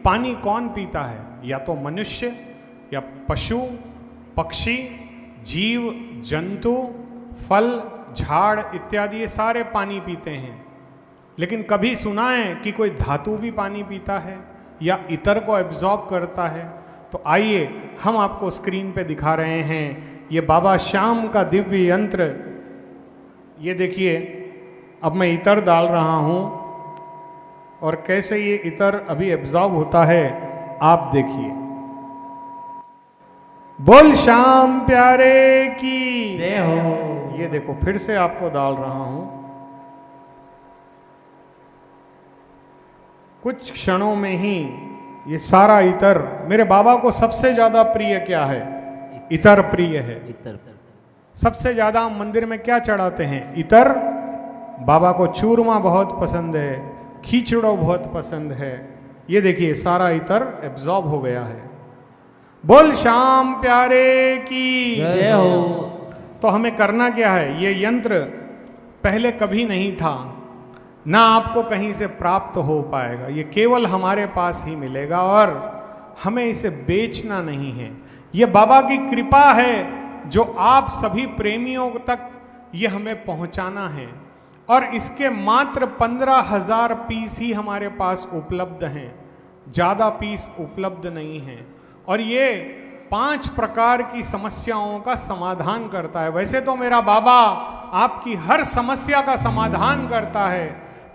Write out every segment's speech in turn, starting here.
पानी कौन पीता है? या तो मनुष्य या पशु पक्षी जीव जंतु फल झाड़ इत्यादि, ये सारे पानी पीते हैं। लेकिन कभी सुना है कि कोई धातु भी पानी पीता है या इतर को एब्जॉर्ब करता है? तो आइए हम आपको स्क्रीन पे दिखा रहे हैं ये बाबा श्याम का दिव्य यंत्र। ये देखिए, अब मैं इतर डाल रहा हूं और कैसे ये इतर अभी एब्जॉर्ब होता है आप देखिए। बोल श्याम प्यारे की जय हो। ये देखो, फिर से आपको डाल रहा हूं। कुछ क्षणों में ही ये सारा इतर, मेरे बाबा को सबसे ज्यादा प्रिय क्या है? इतर प्रिय है। इतर सबसे ज्यादा मंदिर में क्या चढ़ाते हैं? इतर। बाबा को चूरमा बहुत पसंद है, खींचड़ो बहुत पसंद है। ये देखिए सारा इतर एब्जॉर्ब हो गया है। बोल श्याम प्यारे की जय हो। तो हमें करना क्या है? ये यंत्र पहले कभी नहीं था, ना आपको कहीं से प्राप्त हो पाएगा, ये केवल हमारे पास ही मिलेगा और हमें इसे बेचना नहीं है। ये बाबा की कृपा है जो आप सभी प्रेमियों तक ये हमें पहुंचाना है। और इसके मात्र 15,000 पीस ही हमारे पास उपलब्ध हैं, ज़्यादा पीस उपलब्ध नहीं हैं। और ये 5 प्रकार की समस्याओं का समाधान करता है। वैसे तो मेरा बाबा आपकी हर समस्या का समाधान करता है,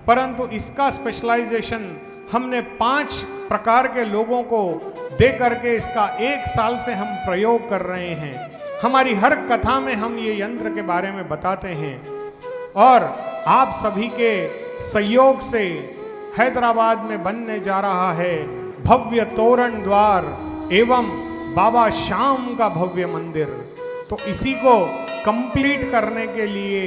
परंतु इसका स्पेशलाइजेशन हमने 5 प्रकार के लोगों को दे करके इसका 1 साल से हम प्रयोग कर रहे हैं। हमारी हर कथा में हम ये यंत्र के बारे में बताते हैं और आप सभी के सहयोग से हैदराबाद में बनने जा रहा है भव्य तोरण द्वार एवं बाबा श्याम का भव्य मंदिर। तो इसी को कंप्लीट करने के लिए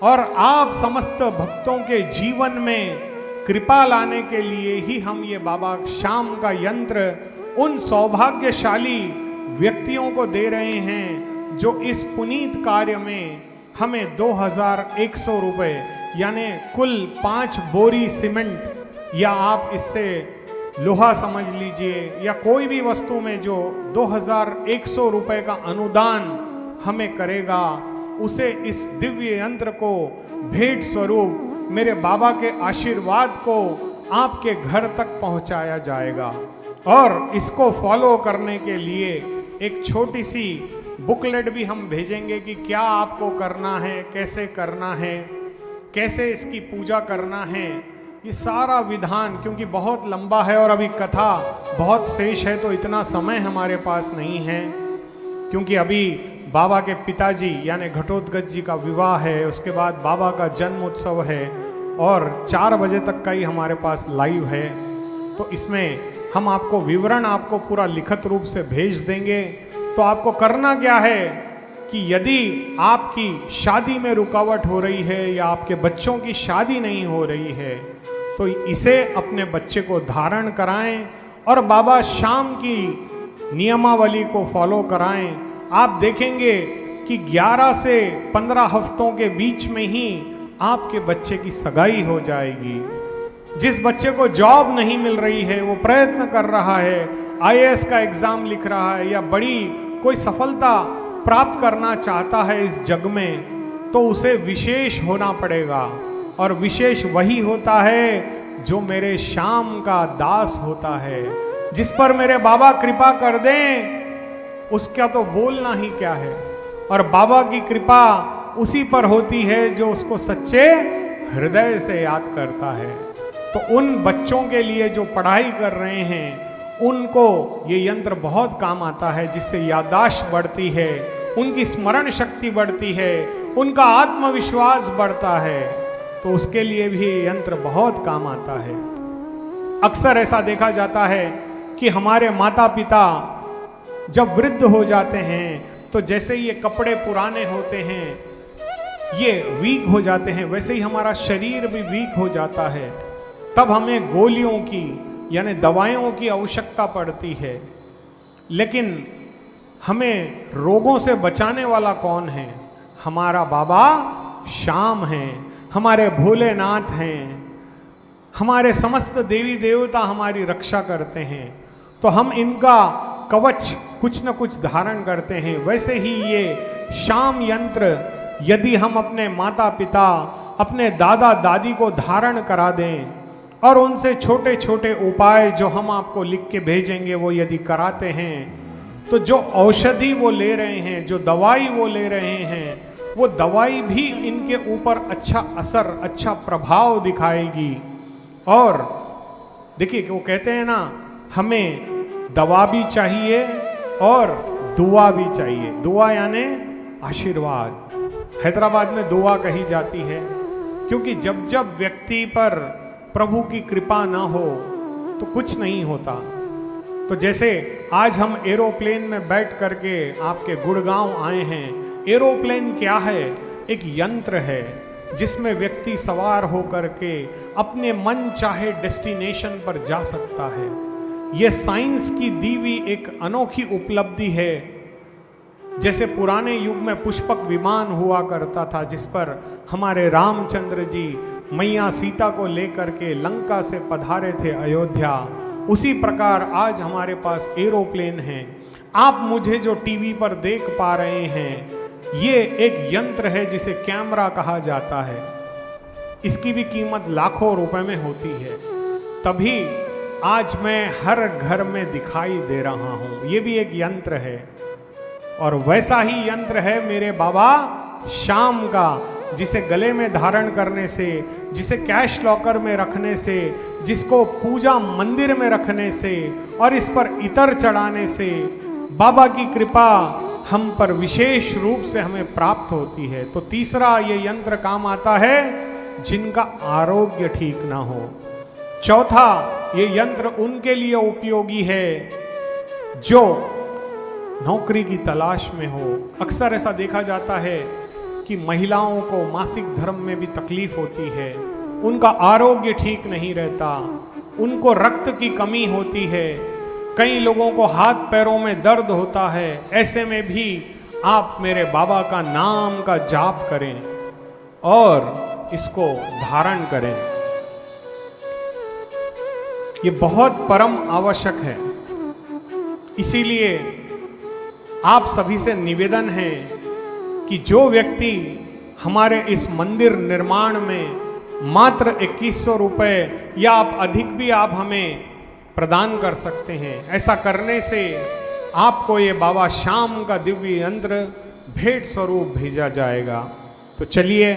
और आप समस्त भक्तों के जीवन में कृपा लाने के लिए ही हम ये बाबा श्याम का यंत्र उन सौभाग्यशाली व्यक्तियों को दे रहे हैं जो इस पुनीत कार्य में हमें 2,100 रुपये यानी कुल 5 बोरी सीमेंट, या आप इससे लोहा समझ लीजिए, या कोई भी वस्तु में जो 2,100 रुपये का अनुदान हमें करेगा, उसे इस दिव्य यंत्र को भेंट स्वरूप मेरे बाबा के आशीर्वाद को आपके घर तक पहुंचाया जाएगा। और इसको फॉलो करने के लिए एक छोटी सी बुकलेट भी हम भेजेंगे कि क्या आपको करना है, कैसे करना है, कैसे इसकी पूजा करना है। ये सारा विधान, क्योंकि बहुत लंबा है और अभी कथा बहुत शेष है, तो इतना समय हमारे पास नहीं है। क्योंकि अभी बाबा के पिताजी यानी घटोत्कच जी का विवाह है, उसके बाद बाबा का जन्म उत्सव है और 4 बजे तक का ही हमारे पास लाइव है। तो इसमें हम आपको विवरण आपको पूरा लिखित रूप से भेज देंगे। तो आपको करना क्या है कि यदि आपकी शादी में रुकावट हो रही है या आपके बच्चों की शादी नहीं हो रही है, तो इसे अपने बच्चे को धारण कराएं और बाबा श्याम की नियमावली को फॉलो कराएं। आप देखेंगे कि 11 से 15 हफ्तों के बीच में ही आपके बच्चे की सगाई हो जाएगी। जिस बच्चे को जॉब नहीं मिल रही है, वो प्रयत्न कर रहा है, IAS का एग्जाम लिख रहा है या बड़ी कोई सफलता प्राप्त करना चाहता है इस जग में, तो उसे विशेष होना पड़ेगा। और विशेष वही होता है जो मेरे श्याम का दास होता है, जिस पर मेरे बाबा कृपा कर दें, उसका तो बोलना ही क्या है। और बाबा की कृपा उसी पर होती है जो उसको सच्चे हृदय से याद करता है। तो उन बच्चों के लिए जो पढ़ाई कर रहे हैं, उनको ये यंत्र बहुत काम आता है, जिससे याददाश्त बढ़ती है, उनकी स्मरण शक्ति बढ़ती है, उनका आत्मविश्वास बढ़ता है। तो उसके लिए भी ये यंत्र बहुत काम आता है। अक्सर ऐसा देखा जाता है कि हमारे माता पिता जब वृद्ध हो जाते हैं, तो जैसे ये कपड़े पुराने होते हैं, ये वीक हो जाते हैं, वैसे ही हमारा शरीर भी वीक हो जाता है। तब हमें गोलियों की यानी दवाइयों की आवश्यकता पड़ती है। लेकिन हमें रोगों से बचाने वाला कौन है? हमारा बाबा श्याम है, हमारे भोलेनाथ हैं। हमारे समस्त देवी देवता हमारी रक्षा करते हैं, तो हम इनका कवच कुछ न कुछ धारण करते हैं। वैसे ही ये शाम यंत्र यदि हम अपने माता पिता, अपने दादा दादी को धारण करा दें और उनसे छोटे छोटे उपाय जो हम आपको लिख के भेजेंगे वो यदि कराते हैं, तो जो औषधि वो ले रहे हैं, जो दवाई वो ले रहे हैं, वो दवाई भी इनके ऊपर अच्छा असर, अच्छा प्रभाव दिखाएगी। और देखिए वो कहते हैं ना, हमें दवा भी चाहिए और दुआ भी चाहिए। दुआ यानी आशीर्वाद। हैदराबाद में दुआ कही जाती है, क्योंकि जब जब व्यक्ति पर प्रभु की कृपा ना हो तो कुछ नहीं होता। तो जैसे आज हम एरोप्लेन में बैठ करके आपके गुड़गांव आए हैं। एरोप्लेन क्या है? एक यंत्र है जिसमें व्यक्ति सवार होकर के अपने मन चाहे डेस्टिनेशन पर जा सकता है। यह साइंस की दी हुई एक अनोखी उपलब्धि है। जैसे पुराने युग में पुष्पक विमान हुआ करता था, जिस पर हमारे रामचंद्र जी मैया सीता को लेकर के लंका से पधारे थे अयोध्या, उसी प्रकार आज हमारे पास एरोप्लेन है। आप मुझे जो टीवी पर देख पा रहे हैं, ये एक यंत्र है जिसे कैमरा कहा जाता है। इसकी भी कीमत लाखों रुपए में होती है, तभी आज मैं हर घर में दिखाई दे रहा हूं। ये भी एक यंत्र है। और वैसा ही यंत्र है मेरे बाबा शाम का, जिसे गले में धारण करने से, जिसे कैश लॉकर में रखने से, जिसको पूजा मंदिर में रखने से और इस पर इतर चढ़ाने से बाबा की कृपा हम पर विशेष रूप से हमें प्राप्त होती है। तो तीसरा ये यंत्र काम आता है जिनका आरोग्य ठीक ना हो। चौथा, ये यंत्र उनके लिए उपयोगी है जो नौकरी की तलाश में हो। अक्सर ऐसा देखा जाता है कि महिलाओं को मासिक धर्म में भी तकलीफ होती है, उनका आरोग्य ठीक नहीं रहता, उनको रक्त की कमी होती है, कई लोगों को हाथ पैरों में दर्द होता है। ऐसे में भी आप मेरे बाबा का नाम का जाप करें और इसको धारण करें। ये बहुत परम आवश्यक है। इसीलिए आप सभी से निवेदन है कि जो व्यक्ति हमारे इस मंदिर निर्माण में मात्र 2100 रुपये या आप अधिक भी आप हमें प्रदान कर सकते हैं। ऐसा करने से आपको ये बाबा शाम का दिव्य यंत्र भेंट स्वरूप भेजा जाएगा। तो चलिए